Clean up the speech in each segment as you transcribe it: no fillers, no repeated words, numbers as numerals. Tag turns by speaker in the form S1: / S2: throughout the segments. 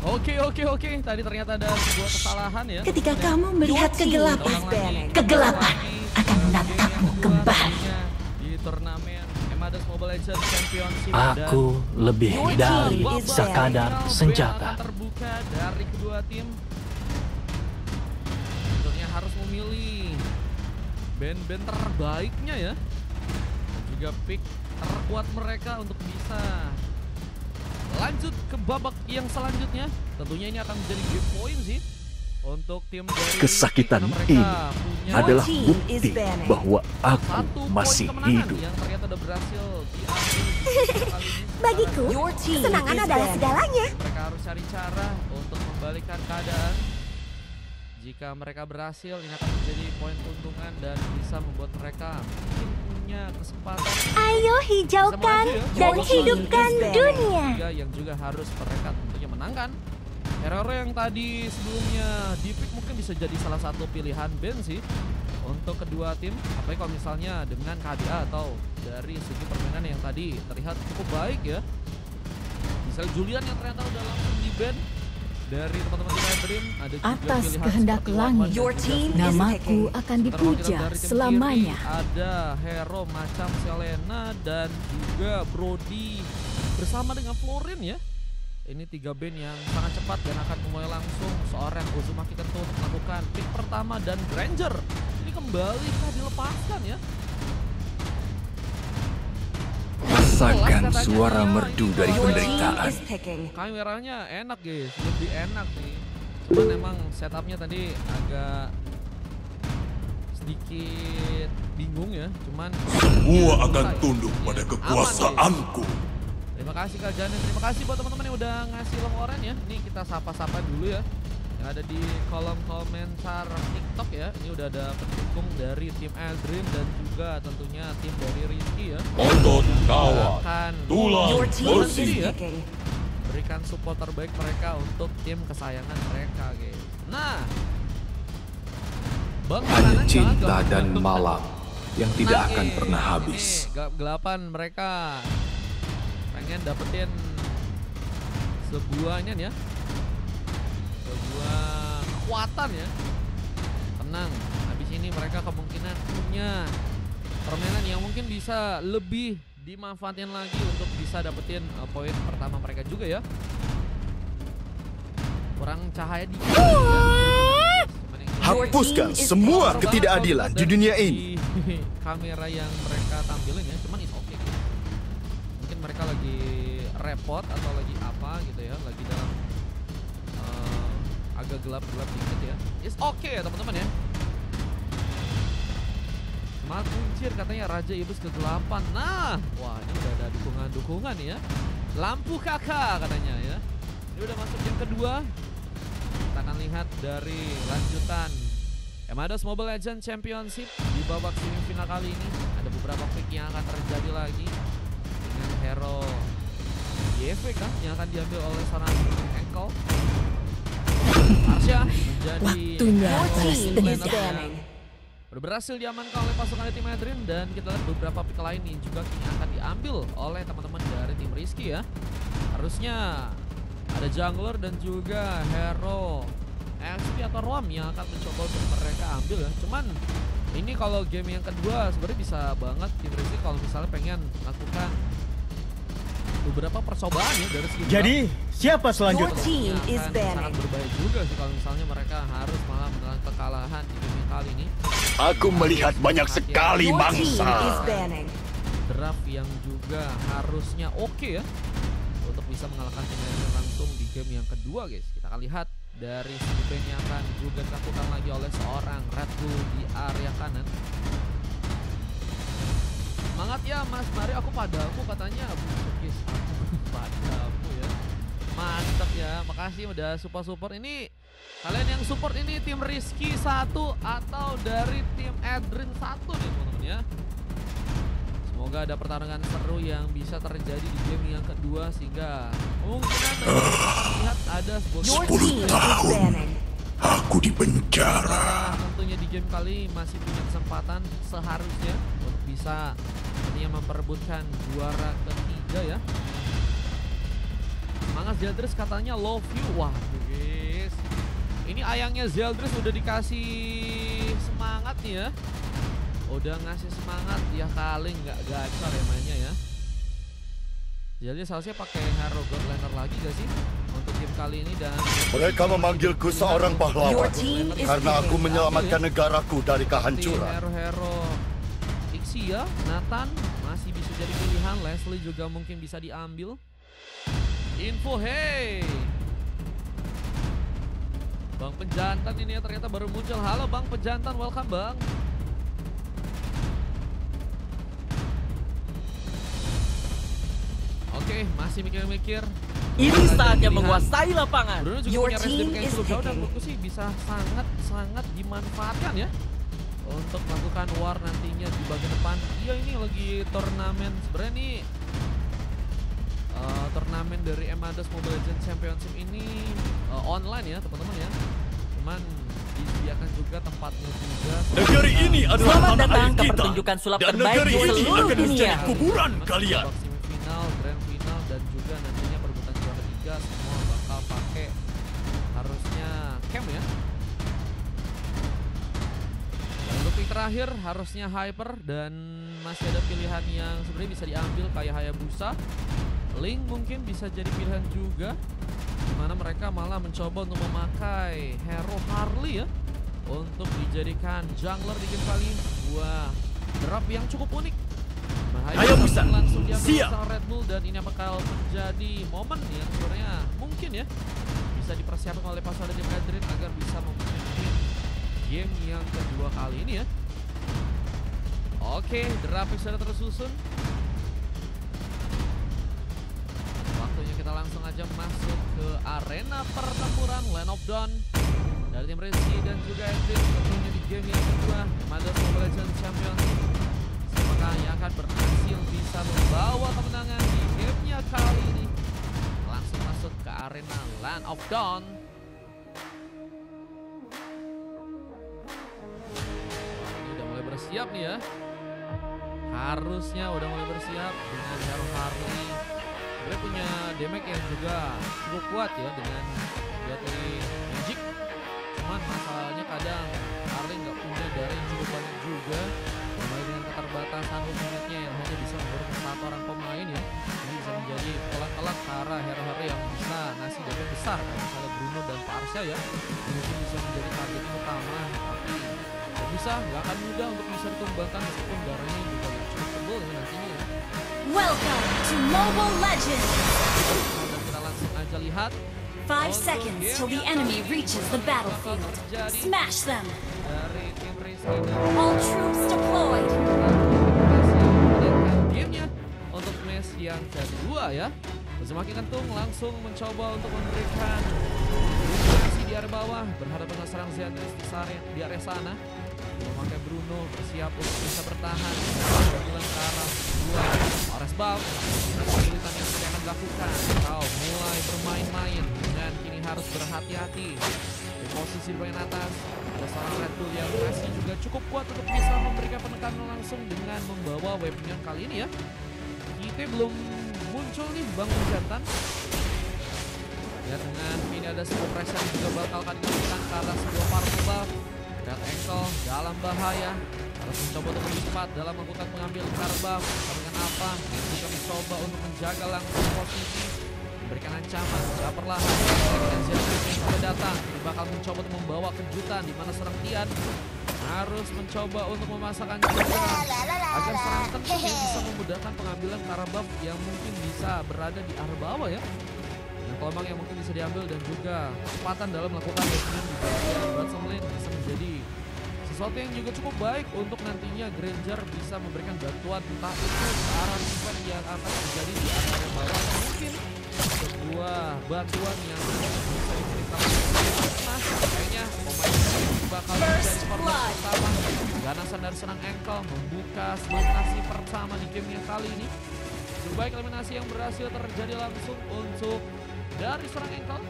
S1: Oke. Tadi ternyata ada sebuah kesalahan ya.
S2: Ketika kamu melihat kegelapan akan menatapmu kembali.
S1: Di turnamen Emadas Mobile Legends Championship.
S3: Aku lebih dari sekadar senjata.
S1: Akan terbuka dari kedua tim. Tentunya harus memilih band-band terbaiknya ya. Dan juga pick terkuat mereka untuk bisa lanjut ke babak yang selanjutnya. Tentunya ini akan menjadi game point sih untuk tim dari
S4: kesakitan ini adalah bukti bahwa aku masih hidup.
S1: Yang ternyata udah berhasil diambil kali ini.
S2: Bagiku, kesenangan adalah segalanya.
S1: Mereka harus cari cara untuk membalikan keadaan. Jika mereka berhasil, ini akan menjadi poin keuntungan dan bisa membuat mereka mungkin punya kesempatan.
S2: Ayo hijaukan dan hidupkan dunia.
S1: Yang juga harus mereka tentunya menangkan. Hero yang tadi sebelumnya di pick mungkin bisa jadi salah satu pilihan band sih untuk kedua tim. Apalagi kalau misalnya dengan KDA atau dari segi permainan yang tadi terlihat cukup baik ya. Misalnya Julian yang ternyata udah langsung di band. Dari teman-teman kita Dream ada juga
S2: Atas
S1: pilihan
S2: kehendak langit,
S1: Warman,
S2: namaku akan dipuja selamanya.
S1: Kiri, ada hero macam Selena dan juga Brody bersama dengan Florin ya. Ini 3 band yang sangat cepat dan akan memulai langsung seorang Uzumaki Kento untuk melakukan pick pertama dan Granger. Ini kembali dilepaskan ya.
S4: Rasakan suara merdu dari penderitaan.
S1: Kameranya enak guys, lebih enak nih. Cuman emang setupnya tadi agak sedikit bingung ya. Cuman
S5: semua akan tunduk pada kekuasaanku.
S1: Terima kasih Kak Janet, terima kasih buat teman-teman yang udah ngasih longsoran ya. Ini kita sapa-sapa dulu ya. Yang ada di kolom komentar TikTok ya. Ini udah ada pendukung dari tim Eldream dan juga tentunya tim dari Rizky ya.
S5: Otot kawan,
S1: akan
S5: tulang bersih
S1: ya. Berikan support terbaik mereka untuk tim kesayangan mereka guys. Nah,
S4: hanya cinta dan malam yang tidak akan pernah habis.
S1: Gelap-gelapan mereka pengen dapetin sebuahnya ya. Sebuah kekuatan ya. Tenang, habis ini mereka kemungkinan punya permainan yang mungkin bisa lebih dimanfaatin lagi untuk bisa dapetin poin pertama mereka juga ya. Kurang cahaya di
S4: hapuskan semua ketidakadilan di dunia ini.
S1: Kamera yang mereka tampilin ya, cuman it's okay. Mungkin mereka lagi repot atau lagi apa gitu ya, lagi dalam agak gelap-gelap dikit ya. It's okay ya teman-teman ya. Semangat kuncir katanya Raja Iblis kegelapan. Nah, wah ini udah ada dukungan-dukungan ya. Lampu kakak katanya ya. Ini udah masuk yang kedua. Kita akan lihat dari lanjutan Emadas Mobile Legends Championship di babak semifinal kali ini. Ada beberapa pick yang akan terjadi lagi dengan hero YV kan yang akan diambil oleh seorang Engkel. Arsya menjadi udah berhasil diamankan oleh pasukan tim Adrian dan kita lihat beberapa pick lain yang juga kini akan diambil oleh teman-teman dari tim Rizky ya. Harusnya ada jungler dan juga hero XP atau Roam yang akan mencoba untuk mereka ambil ya. Cuman ini kalau game yang kedua sebenarnya bisa banget tim Rizky kalau misalnya pengen melakukan beberapa percobaan ya dari segi.
S3: Jadi siapa selanjutnya?
S1: Sangat berbahaya juga sih kalau misalnya mereka harus malah menelan kekalahan di game kali ini.
S4: Aku melihat banyak sekali mangsa.
S1: Draft yang juga harusnya oke ya untuk bisa mengalahkan tim lain langsung di game yang kedua guys. Kita akan lihat dari segi band yang akan juga dilakukan lagi oleh seorang Red Bull di area kanan. Semangat ya Mas, mari aku padamu katanya. Guys, aku padamu ya. Mantap ya, makasih udah support. Ini kalian yang support ini tim Rizky 1 atau dari tim Adrian 1 nih teman-teman ya. Semoga ada pertarungan seru yang bisa terjadi di game yang kedua sehingga kemungkinan lihat ada
S5: 10 tahun aku di penjara.
S1: Tentunya di game kali masih punya kesempatan seharusnya untuk bisa memperebutkan juara ketiga ya. Semangat Zeldris katanya love you. Wah guys, ini ayangnya Zeldris udah dikasih semangat nih ya. Udah ngasih semangat ya, kali nggak gacor ya mainnya ya. Jadi seharusnya pakai hero Godlander lagi gak sih untuk game kali ini. Dan
S5: mereka memanggilku seorang pahlawan karena aku menyelamatkan negaraku dari kehancuran.
S1: Hero-hero Ixia, Nathan masih bisa jadi pilihan. Leslie juga mungkin bisa diambil. Info, hey Bang Pejantan ini ya ternyata baru muncul. Halo Bang Pejantan, welcome Bang. Oke, masih mikir-mikir.
S6: Ini saatnya menguasai lapangan.
S1: Bruno juga punya residen kayak Sulukau dan menurutku sih bisa sangat dimanfaatkan ya untuk melakukan war nantinya di bagian depan. Iya, ini lagi turnamen. Sebenarnya nih turnamen dari Emados Mobile Legends Championship ini online ya teman-teman ya. Cuman disediakan juga tempatnya juga.
S4: Negeri ini adalah
S6: Selamat
S4: tanah
S6: datang
S4: air
S6: ke
S4: kita.
S6: pertunjukan sulap
S4: Dan
S6: terbaik
S4: negeri
S6: di
S4: ini
S6: seluruh
S4: akan
S6: dunia.
S4: menjadi kuburan kalian.
S1: Semifinal, grand final dan juga nantinya perebutan juara 3 semua bakal pakai harusnya camp ya. Dan untuk pick terakhir harusnya Hyper dan masih ada pilihan yang sebenarnya bisa diambil kayak Hayabusa. Link mungkin bisa jadi pilihan juga, dimana mereka malah mencoba untuk memakai hero Harley ya untuk dijadikan jungler di game kali ini. Sebuah drop yang cukup unik.
S4: Hayabusa,
S1: langsung diambil
S4: siap.
S1: sama Red Bull dan ini bakal menjadi momen yang sebenarnya mungkin ya bisa dipersiapkan oleh pasukan tim Madrid agar bisa memimpin game yang kedua kali ini ya. Oke, grafik sudah tersusun. Waktunya kita langsung aja masuk ke arena pertempuran Land of Dawn dari tim Rizky dan juga Edwin tentunya di game yang kedua Emados Mobile Legends Championship. Apakah yang akan berhasil bisa membawa kemenangan di gamenya kali ini? Langsung masuk ke arena Land of Dawn. Ini udah mulai bersiap nih ya. Harusnya udah mulai bersiap dengan hero Harley. Dia punya damage yang juga cukup kuat ya dengan Deadly Magic. Cuman masalahnya kadang Harley nggak punya darah yang cukup banyak juga. Mulai dengan keterbatasan ultimate-nya yang hanya bisa memburu satu orang pemain ya. Ini bisa menjadi kelak-kelak para hero-hero yang bisa ngasih damage besar. Kayak misalnya Bruno dan Parsha ya. Mungkin bisa menjadi target utama. Tapi nggak bisa, nggak akan mudah untuk bisa dikembangkan meskipun darahnya juga cukup tebal ya nantinya ya.
S2: Welcome to Mobile Legends.
S1: Dan kita langsung aja lihat
S2: 5 seconds till the enemy reaches the battlefield. Smash them.
S1: dari tim Rizky dan
S2: All troops deployed.
S1: gamenya untuk match yang kedua ya. Semakin kentung langsung mencoba untuk memberikan dominasi di area bawah, berhadapan dengan serang Zeldris di area sana. Memakai Bruno bersiap untuk bisa bertahan. Berjalan ke arah dua Ores Bal. Kesulitan yang sudah akan dilakukan. Kau mulai bermain-main dan kini harus berhati-hati. Di posisi di bagian atas ada seorang Red Bull yang masih juga cukup kuat untuk bisa memberikan penekanan langsung dengan membawa weapon kali ini ya. Kita belum muncul nih Bang Jantan. Ya dengan ini ada sebuah pressure yang juga bakal akan dilakukan ke arah sebuah powerful buff. Red Ankle dalam bahaya, harus mencoba untuk lebih cepat dalam melakukan pengambilan karbam. Dengan apa? Yang juga mencoba untuk menjaga langsung posisi, memberikan ancaman secara perlahan. Dan Zeldris yang sampai datang, dia bakal mencoba untuk membawa kejutan di mana serang Tian harus mencoba untuk memasakkan juga agar serang tentu yang bisa memudahkan pengambilan karbam yang mungkin bisa berada di arah bawah ya. Kelemahan yang mungkin bisa diambil dan juga kecepatan dalam melakukan movement di bagian bottom lane bisa menjadi sesuatu yang juga cukup baik untuk nantinya Granger bisa memberikan bantuan entah itu ke arah event yang akan terjadi di area bawah atau mungkin sebuah bantuan yang bisa diberikan. Nah, kayaknya pemain ini bakal menjadi korban pertama. Ganasan dari serang Ankle membuka eliminasi pertama di game yang kali ini. Baik eliminasi yang berhasil terjadi langsung untuk dari serang Ankle.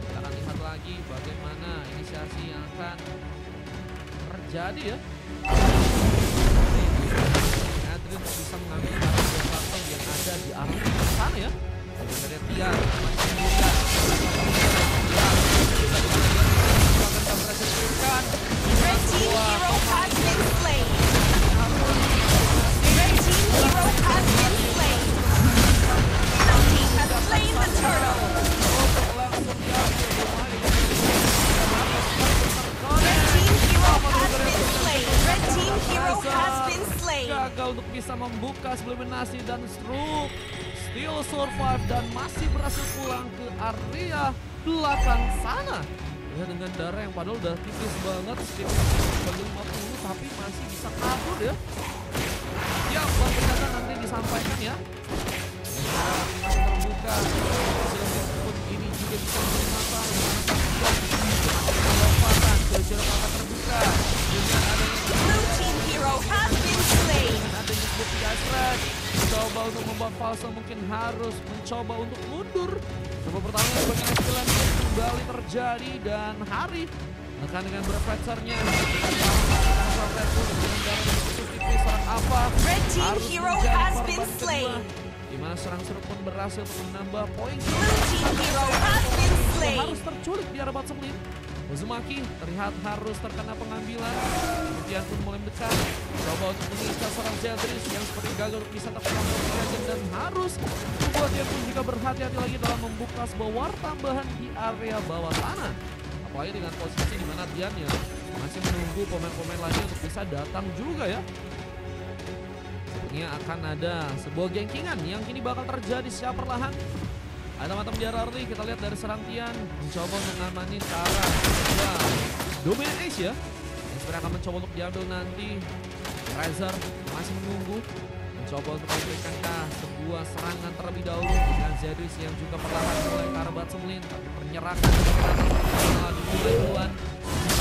S1: Kita akan lihat lagi bagaimana inisiasi yang akan terjadi ya. Adrian bisa mengambil sesuatu yang ada di area sana ya. Dari Tian,
S7: Red team hero has been slain. Red team hero has been slain. Blue team has slain the turtle. Red team hero has been slain. Red team hero has been slain.
S1: Gagal untuk bisa membuka sebelum Nasi dan Stroke still survive dan masih berhasil pulang ke area belakang sana. Ya, dengan darah yang padahal udah tipis banget sekitar 50 tapi masih bisa kabur ya. Ya, buat ternyata nanti disampaikan ya. Terbuka. Pun ini juga bisa menjadi masalah. Lompatan ke jarak terbuka. Dengan adanya
S7: Blue team hero has been slain.
S1: adanya bukti Asret mencoba untuk membuat falso, mungkin harus mencoba untuk mundur. Coba pertama sebagai Eskelan kembali terjadi dan Hari menekan dengan berfetsernya.
S7: Red team hero has been slain.
S1: Di mana serang serut pun berhasil untuk menambah poin.
S7: Blue team hero has been slain.
S1: Harus terculik di arah bottom lane. Uzumaki terlihat harus terkena pengambilan. Kemudian pun mulai mendekat. Coba untuk mengikat seorang Zeldris yang seperti gagal untuk bisa terkena Dragon dan harus membuat dia pun juga berhati-hati lagi dalam membuka sebuah war tambahan di area bawah sana. Apalagi dengan posisi di mana Dian ya masih menunggu pemain-pemain lainnya untuk bisa datang juga ya. Sepertinya akan ada sebuah gengkingan yang kini bakal terjadi secara perlahan. Ada matam di arah early, kita lihat dari serang Tian mencoba untuk ngamanin ke arah Dominant Ace ya. Yang sebenarnya akan mencoba untuk diambil nanti. Razor masih menunggu, mencoba untuk memberikan sebuah serangan terlebih dahulu dengan Zedris yang juga perlahan mulai ke arah bottom lane, tapi penyerangan malah dimulai duluan.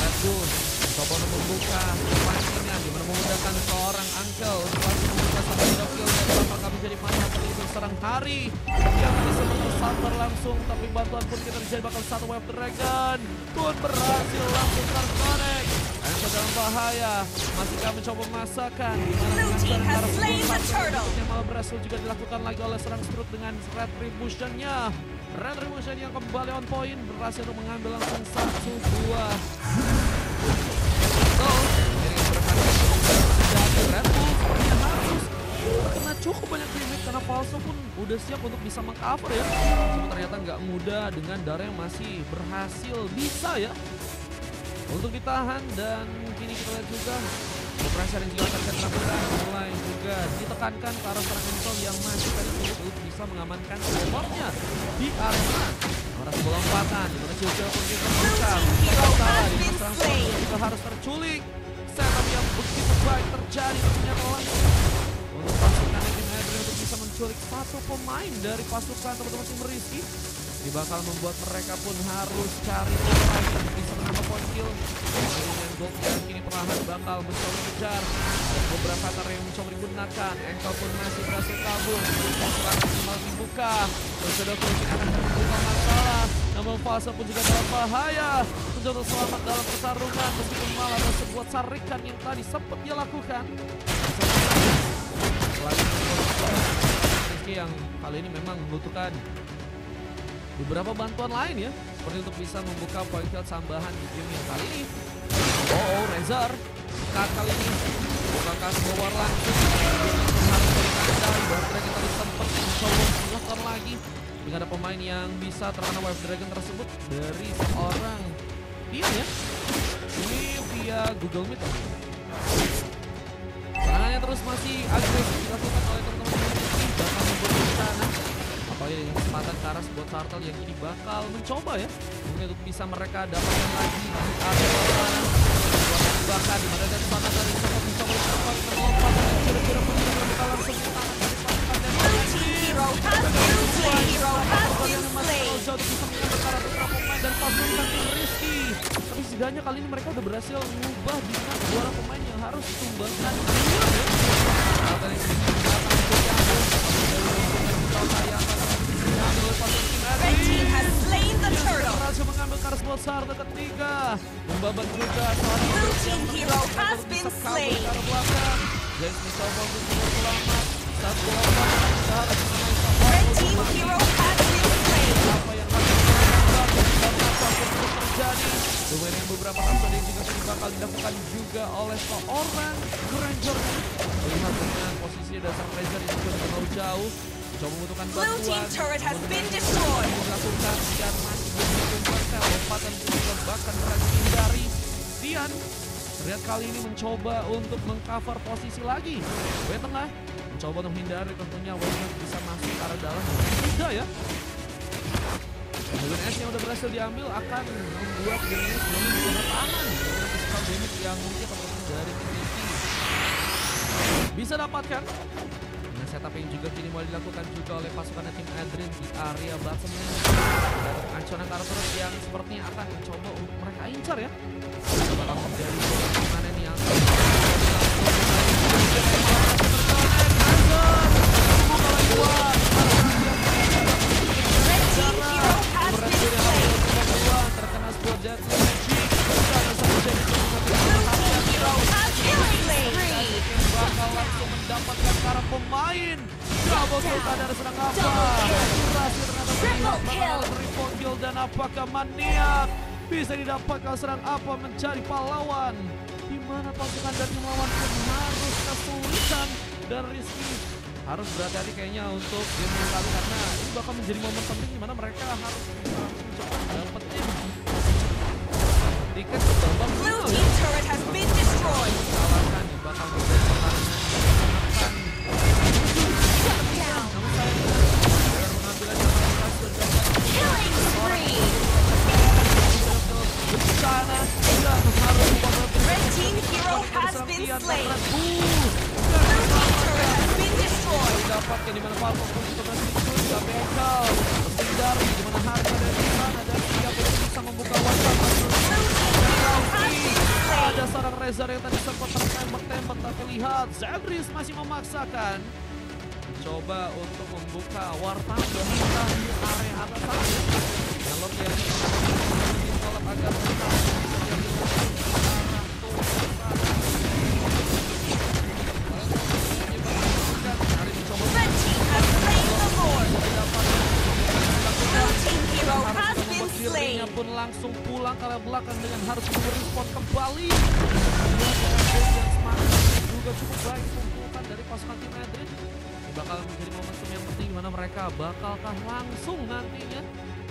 S1: Red Bull mencoba untuk membuka pancingnya gimana memudahkan seorang Uncle untuk langsung membuka satu kill dan apakah menjadi masalah untuk serang Hari yang bisa menyasar langsung, tapi bantuan pun kita terjadi bakal satu wave dragon pun berhasil langsung terconnect. Enzo dalam bahaya, masihkah mencoba memasakkan
S7: Blue team has slain the turtle.
S1: yang malah berhasil juga dilakukan lagi oleh serang Strut dengan Retribution-nya. Retribution yang kembali on point berhasil untuk mengambil langsung 1-2. So, ini berhasil Red Bull sepertinya harus karena cukup banyak damage karena Falso pun udah siap untuk bisa mengcover ya. Cuma ternyata nggak mudah dengan darah yang masih berhasil bisa ya untuk ditahan, dan kini kita lihat juga pressure yang juga akan dilakukan mulai juga ditekankan ke arah serang Enkel yang masih tadi untuk bisa mengamankan supportnya di area arah sebuah lompatan di mana Cil pun kita terbuka salah di serang juga harus terculik. Setup yang begitu baik terjadi ternyata langsung untuk pasukan tim Edri untuk bisa menculik satu pemain dari pasukan teman-teman tim Rizky. Ini bakal membuat mereka pun harus cari pemain yang bisa menambah poin kill. Dengan Gold yang kini perlahan bakal mencoba kejar. Dan beberapa area yang mencoba digunakan. Enkel pun masih berhasil kabur. Serangan malah dibuka. Dan sudah mungkin akan membuka masalah. Namun Falso pun juga dalam bahaya. Mencoba selamat dalam pertarungan. Meskipun malah ada sebuah sarikan yang tadi sempat dia lakukan. Selain Rizky yang kali ini memang membutuhkan beberapa bantuan lain ya, seperti untuk bisa membuka point kill tambahan di game yang kali ini. Oh, Razor kali ini bukakan sebuah war langsung harus berikan Wave Dragon tadi sempat mencoba melakukan lagi jika ada pemain yang bisa terkena Wave Dragon tersebut dari seorang Dian ya. Ini via Google Meet. Serangannya terus masih agresif dilakukan oleh teman-teman ini, bakal membuat di sana. Apalagi dengan kesempatan ke arah sebuah turtle yang ini bakal mencoba ya mungkin untuk bisa mereka dapatkan lagi di area mana bahkan di mana dari sana dari sempat mencoba untuk melompat dan kira-kira pun bisa mereka langsung ke tangan dari pasukan dan
S7: Hero has been slain. Hero has been slain.
S1: jauh untuk bisa mengambil ke arah beberapa pemain dan pasukan tim Rizky. Tapi setidaknya kali ini mereka udah berhasil mengubah dengan dua pemain yang harus ditumbangkan ya.
S7: Red team has slain the turtle.
S1: Berhasil mengambil Karas Bosar ketiga. Membabat juga
S7: Blue team hero has been slain.
S1: James mencoba untuk selamat. satu lawan kita harus
S7: Red team hero has been slain.
S1: apa yang akan terjadi. Lumayan yang beberapa episode yang juga sudah bakal dilakukan juga oleh seorang Granger. Melihat dengan posisi dasar Granger yang juga terlalu jauh. Coba membutuhkan
S7: Blue team
S1: bantuan.
S7: turret has been destroyed.
S1: Melakukan dan masih belum berhasil. Lompatan juga bahkan berhasil hindari. Dian terlihat kali ini mencoba untuk mengcover posisi lagi. Di tengah mencoba untuk menghindari tentunya Wayne bisa masuk ke arah dalam. Tidak ya. Kemudian S yang udah berhasil diambil akan membuat game ini selalu sangat aman. Dengan physical damage yang mungkin terpenting dari Trinity bisa dapatkan. Dengan setup yang juga kini mulai dilakukan juga oleh pasukan tim Adrian di area bottom lane. Dan ancaman karakter yang sepertinya akan mencoba untuk mereka incar ya. Bakal terjadi gimana nih yang terkena sebuah deadly magic. Bakal langsung mendapatkan para pemain. Double kill dari serang apa? Berhasil ternyata melihat triple kill dan apakah Maniak bisa didapatkan serang apa mencari pahlawan? Di mana pasukan dari melawan pun harus kesulitan dan Rizky harus berhati-hati kayaknya untuk game yang kali karena ini bakal menjadi momen penting di mana mereka harus mencoba dapetin tiket ke babak
S7: Blue
S1: final.
S7: team turret has been destroyed.
S1: Kalahkan nih bakal menjadi pertarungan akan mengambil aja berhasil
S2: Killing spree.
S1: bencana dan harus
S7: Red team hero has been slain. Blue team turret has been destroyed.
S1: dapatkan di mana Falcon pun juga masih juga bekal terhindari di mana harga dari sana dan siap untuk bisa membuka wajah ada seorang Reza yang tadi sempat tertembak-tembak tapi lihat Zedris masih memaksakan mencoba untuk membuka wartang dan di area atas sana kalau yang kolab agar
S7: Red team has slain the Lord. Blue team hero has been slain.
S1: dirinya pun langsung pulang ke arah belakang dengan harus merespon kembali. Yang semangat juga cukup baik dikumpulkan dari pasukan tim Madrid. Ini bakal menjadi momentum yang penting di mana mereka bakalkah langsung nantinya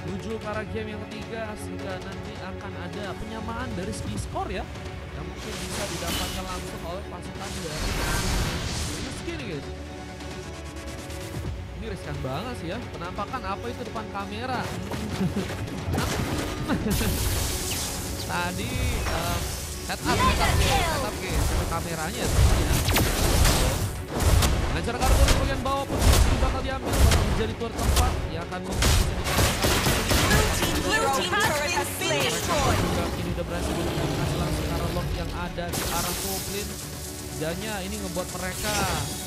S1: menuju ke arah game yang ketiga sehingga nanti akan ada penyamaan dari segi skor ya yang mungkin bisa didapatkan langsung oleh pasukan dari Rizky nih guys. Ini riskan banget sih ya, penampakan apa itu depan kamera. Tadi setup guys, kameranya sebenarnya. Dengan cara kartu di bagian bawah pun bakal diambil, bakal menjadi tuan keempat yang akan mungkin bisa
S7: Blue team turret has been destroyed.
S1: ini udah berhasil menggunakan langsung ke arah lock yang ada di arah Goblin. Setidaknya ini ngebuat mereka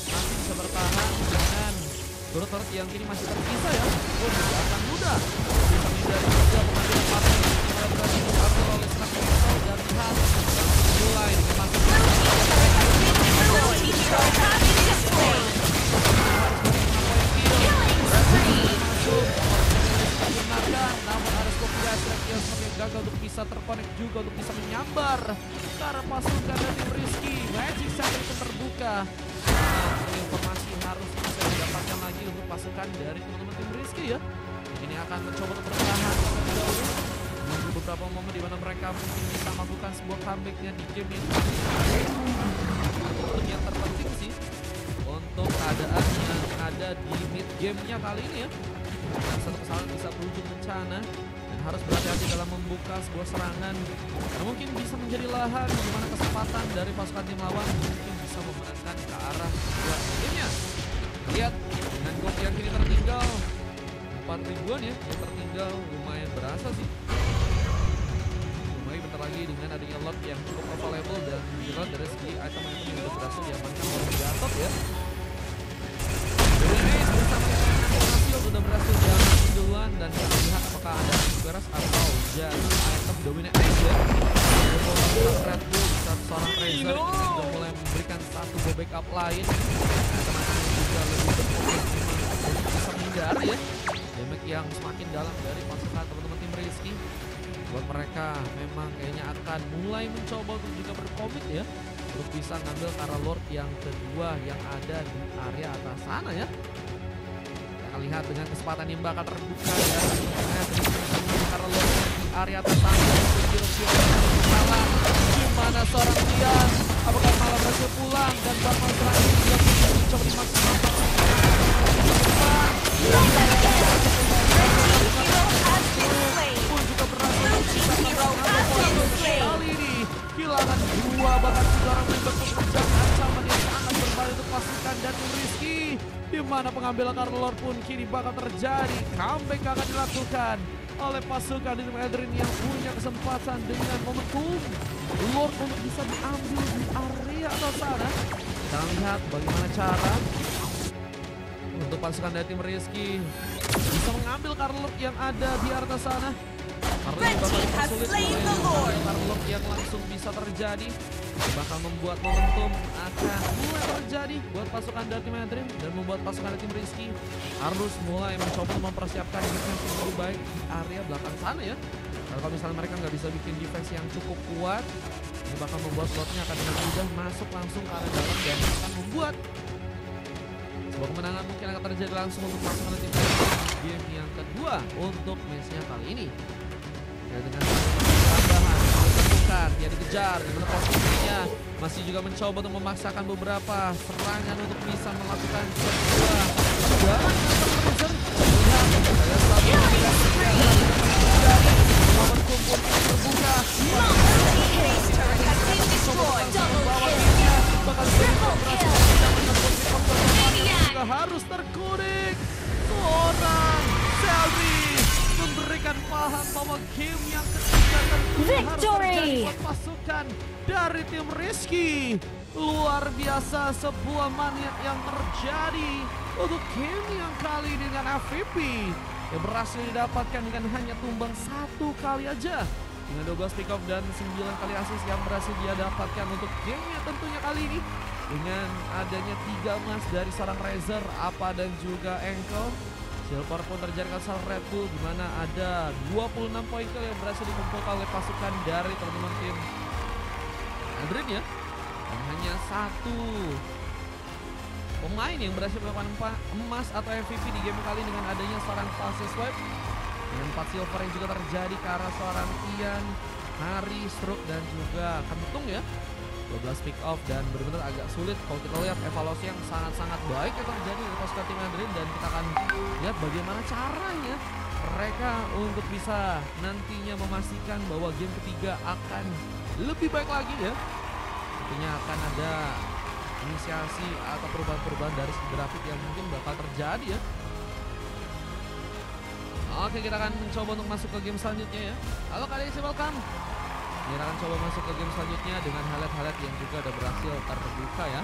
S1: masih bisa bertahan dengan turret yang kini masih tersisa ya. Pun tidak akan mudah bisa menghindari juga pengambilan partai yang berhasil diambil oleh serangan Pixel dan lihat mulai masuk
S7: Blue team turret has been destroyed.
S1: namun harus fokus sebagai gagal untuk bisa terkonek juga untuk bisa menyambar karena pasukan dari Rizky. Magic Center itu terbuka. Informasi harus bisa didapatkan lagi untuk pasukan dari teman-teman tim Rizky ya. Ini akan mencoba untuk bertahan menunggu beberapa momen di mana mereka mungkin bisa melakukan sebuah comebacknya di game yang terpenting sih untuk keadaan yang ada di mid gamenya kali ini ya. Dan satu kesalahan bisa berujung bencana dan harus berhati-hati dalam membuka sebuah serangan yang mungkin bisa menjadi lahan di mana kesempatan dari pasukan tim lawan mungkin bisa memenangkan ke arah buat gamenya. Lihat dengan gol yang kini tertinggal 4.000-an ya, yang tertinggal lumayan berasa sih. Lumayan bentar lagi dengan adanya lot yang cukup available dan dilihat dari segi item-item yang sudah berhasil diamankan oleh Gatot ya. Ace bersama dengan Hasil sudah berhasil diambil duluan dan kita lihat apakah ada Squares atau jadi item Dominate Ace ya. Red Bull bisa seorang Razor sudah mulai memberikan satu backup lain. Teman-teman juga lebih yang semakin dalam dari pasukan teman-teman tim Rizky. Buat mereka memang kayaknya akan mulai mencoba untuk juga berkomit ya, untuk bisa ngambil Kara Lord yang kedua yang ada di area atas sana ya. Kita akan lihat dengan kesempatan yang bakal terbuka ya. Kara Lord di area atas sana. Salah. Gimana seorang Tian? Apakah malah berhasil pulang dan bakal terakhir juga mencoba dimaksimalkan. Kali ini kehilangan dua bahkan tiga orang member pekerjaan ancaman yang sangat berbahaya untuk pasukan dan Rizky, di mana pengambilan Kara Lord pun kini bakal terjadi. Comeback akan dilakukan oleh pasukan tim Adren yang punya kesempatan dengan momentum Lord untuk bisa diambil di area atas sana. Kita lihat bagaimana cara untuk pasukan dari tim Rizky bisa mengambil Kara Lord yang ada di atas sana. Karena bakal sulit Kara Lord yang langsung bisa terjadi, bakal membuat momentum akan mulai terjadi buat pasukan dari tim Adren dan membuat pasukan dari tim Rizky harus mulai mencoba mempersiapkan defense yang lebih baik di area belakang sana ya. Karena kalau misalnya mereka nggak bisa bikin defense yang cukup kuat, ini bakal membuat slotnya akan dengan mudah masuk langsung ke area dalam dan akan membuat sebuah kemenangan mungkin akan terjadi langsung untuk pasukan dari tim Adren di game yang kedua untuk matchnya kali ini. Ya, dengan tambahan ditentukan, dia dikejar, dimana posisinya masih juga mencoba untuk memaksakan beberapa serangan untuk bisa melakukan sebuah serangan harus terkurik. Seorang Selby memberikan paham bahwa game yang ketiga harus terjadi buat pasukan dari tim Rizky. Luar biasa sebuah maniak yang terjadi untuk game yang kali ini dengan MVP yang berhasil didapatkan dengan hanya tumbang 1 kali aja. Dengan 12 pick off dan 9 kali assist yang berhasil dia dapatkan untuk gamenya tentunya kali ini. Dengan adanya 3 emas dari seorang Razer, Apa dan juga Ankle. Silver pun terjadi kasar Red Bull, di mana ada 26 poin kill yang berhasil dikumpulkan oleh pasukan dari teman-teman tim Adren ya. Dan hanya 1 pemain yang berhasil melakukan emas atau MVP di game kali dengan adanya seorang False Swipe. Dengan 4 silver yang juga terjadi ke arah seorang Ian, Hari, Stroke dan juga Kentung ya. 12 pick off dan benar-benar agak sulit kalau kita lihat evaluasi yang sangat-sangat baik yang terjadi dari pasukan tim Adren, dan kita akan lihat bagaimana caranya mereka untuk bisa nantinya memastikan bahwa game ketiga akan lebih baik lagi ya. Tentunya akan ada inisiasi atau perubahan-perubahan dari segi grafik yang mungkin bakal terjadi ya. Oke, kita akan mencoba untuk masuk ke game selanjutnya ya. Halo kalian, welcome. Kita akan coba masuk ke game selanjutnya dengan highlight-highlight yang juga udah berhasil terbuka ya.